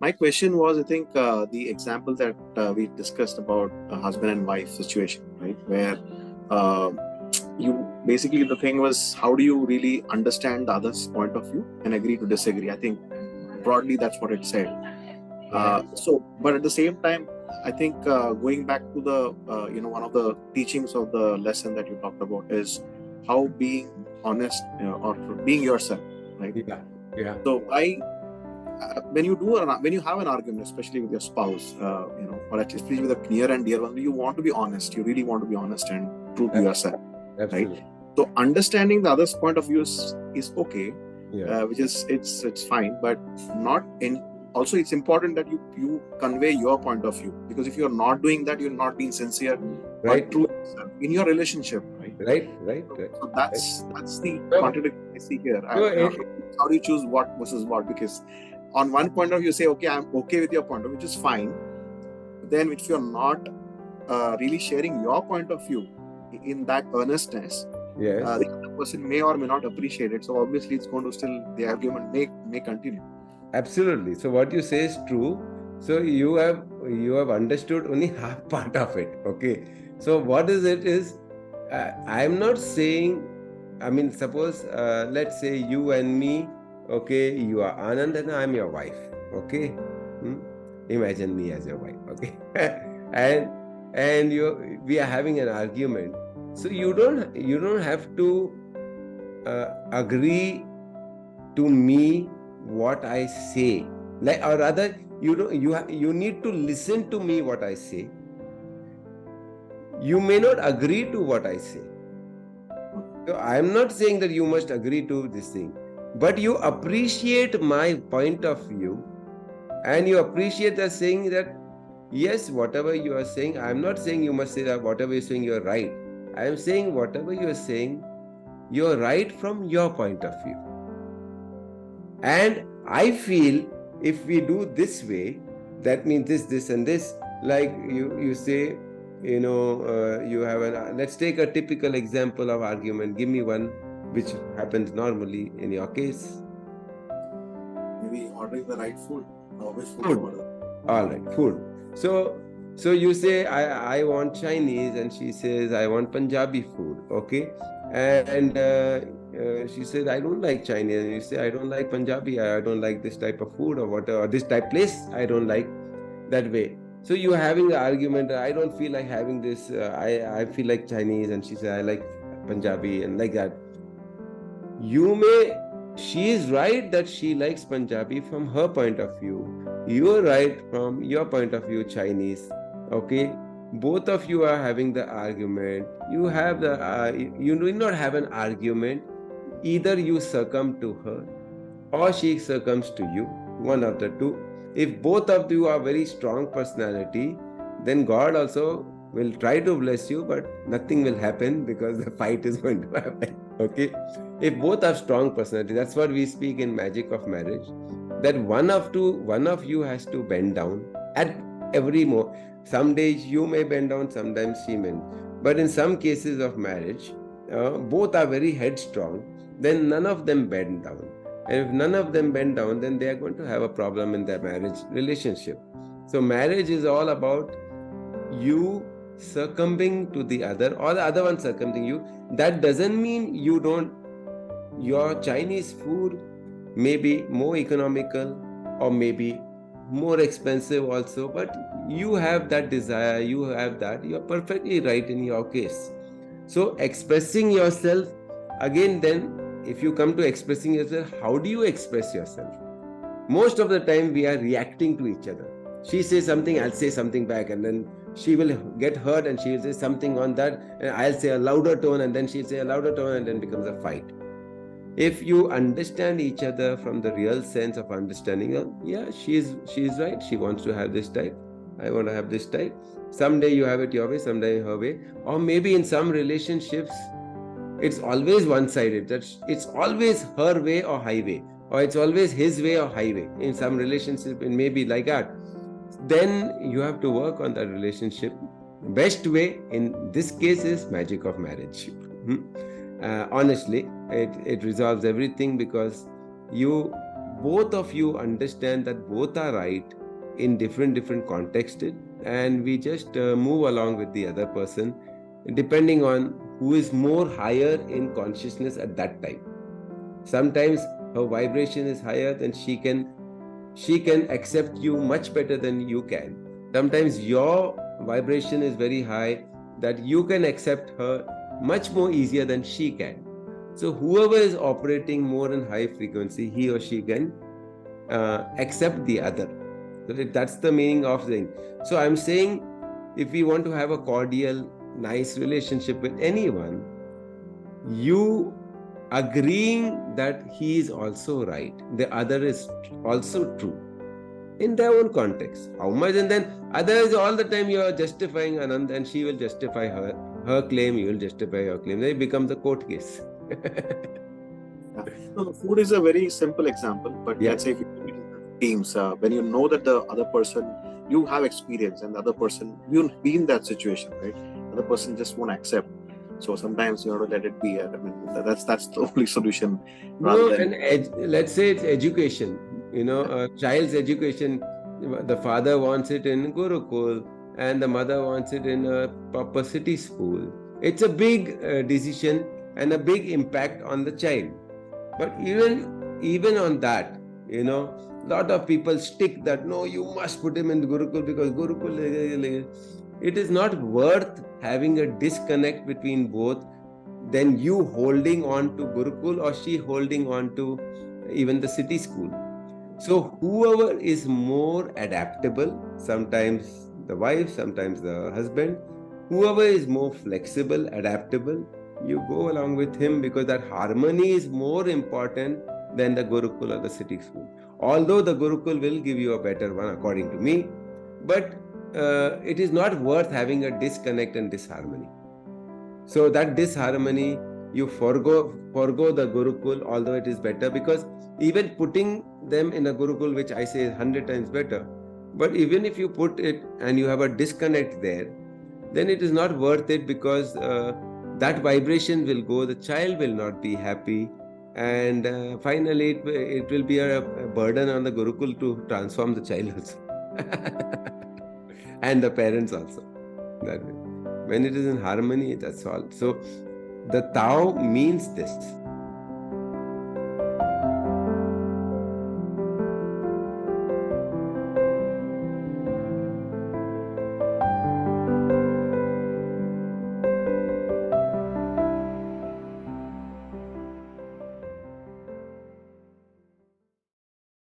My question was, I think, the example that we discussed about a husband and wife situation, right? Where uh, you basically, the thing was, how do you really understand the other's point of view and agree to disagree? I think broadly that's what it said. Right. But at the same time, I think going back to the, one of the teachings of the lesson that you talked about is how being honest, or being yourself, right? Yeah. Yeah. So when you have an argument, especially with your spouse, or especially with a near and dear one, you want to be honest. You really want to be honest and true to yourself, right? Absolutely. So understanding the other's point of view is okay, Yeah. which is it's fine, but not in. Also, it's important that you convey your point of view, because if you're not doing that, you're not being sincere or Right. true in your relationship, right? Right. Right. Right. So Right. that's the So, contradiction I see here. so How do you choose what versus what? Because on one point of view, say, okay, I'm okay with your point of view, which is fine. But then, if you're not really sharing your point of view in that earnestness, yes. the other person may or may not appreciate it. So obviously, it's going to still, the argument may continue. Absolutely. So what you say is true. So you have understood only half part of it. Okay. So what is it is, I'm not saying. I mean, suppose let's say you and me. Okay, you are Anand and I'm your wife. Okay. Hmm? Imagine me as your wife. Okay. and we are having an argument. So you don't have to agree to me what I say, like, or rather, you need to listen to me what I say. You may not agree to what I say. So I am not saying that you must agree to this thing, but you appreciate my point of view, and you appreciate the saying that yes, whatever you are saying, I am not saying you must say that whatever you're saying you're right. I am saying whatever you are saying, you're right from your point of view. And I feel if we do this way, that means this, and this. Like you say, you have let's take a typical example of argument. Give me one which happens normally in your case. Maybe ordering the right food. Which food to Food. order? All right, food. So you say I want Chinese, and she says I want Punjabi food. Okay, and she says I don't like Chinese. And you say I don't like Punjabi. I don't like this type of food or whatever. Or this type place I don't like, that way. So you're having the argument. I don't feel like having this. I feel like Chinese, and she says I like Punjabi, and like that. She is right that she likes Punjabi from her point of view. You're right from your point of view, Chinese. Okay, both of you are having the argument. You do not have an argument. Either you succumb to her, or she succumbs to you. One of the two. If both of you are very strong personality, then God also will try to bless you, but nothing will happen because the fight is going to happen. Okay. If both have strong personality, that's what we speak in magic of marriage. That one of you has to bend down at every more. Some days you may bend down, sometimes she may. But in some cases of marriage, both are very headstrong. Then none of them bend down. And if none of them bend down, then they are going to have a problem in their marriage relationship. So marriage is all about you succumbing to the other, or the other one succumbing you. That doesn't mean your Chinese food may be more economical or maybe more expensive also, but you have that desire, you're perfectly right in your case. So expressing yourself, again, then if you come to expressing yourself, how do you express yourself? Most of the time we are reacting to each other. She says something, I'll say something back, and then she will get hurt and she will say something on that, and I'll say a louder tone, and then she'll say a louder tone, and then becomes a fight. If you understand each other from the real sense of understanding, yeah, she's right, she wants to have this type, I want to have this type. Someday you have it your way, someday her way. Or maybe in some relationships it's always one-sided, that it's always her way or highway, or it's always his way or highway. In some relationship it may be like that. Then you have to work on that relationship. Best way in this case is magic of marriage. Honestly, it resolves everything, because you both of you understand that both are right in different contexts, and we just move along with the other person depending on who is more higher in consciousness at that time. Sometimes her vibration is higher, then she can accept you much better than you can. Sometimes your vibration is very high, that you can accept her much more easier than she can. So whoever is operating more in high frequency, he or she can accept the other. So that's the meaning of the thing. So I'm saying, if we want to have a cordial, nice relationship with anyone, you agreeing that he is also right, the other is also true in their own context. How much? And then others, all the time you are justifying Anand, and she will justify her claim, you will justify your claim. Then it becomes a court case. Yeah. No, the food is a very simple example, but Yeah. let's say if you look at teams, when you know that the other person, you have experience, and the other person, you've been in that situation, right? The other person just won't accept. So sometimes you have to let it be. I mean, that's the only solution, rather No, than. and let's say it's education, a child's education. The father wants it in Gurukul and the mother wants it in a proper city school. It's a big decision and a big impact on the child. But even on that, lot of people stick that no, you must put him in Gurukul because Gurukul. It is not worth having a disconnect between both than you holding on to Gurukul or she holding on to even the city school. So whoever is more adaptable, sometimes the wife, sometimes the husband, whoever is more flexible, adaptable, you go along with him, because that harmony is more important than the Gurukul or the city school. Although the Gurukul will give you a better one according to me, but it is not worth having a disconnect and disharmony. So that disharmony, you forgo the Gurukul, although it is better, because even putting them in a Gurukul, which I say is 100 times better, but even if you put it and you have a disconnect there, then it is not worth it, because that vibration will go, the child will not be happy, and finally it will be a burden on the Gurukul to transform the child also. And the parents also. That way. When it is in harmony, that's all. So the Tao means this.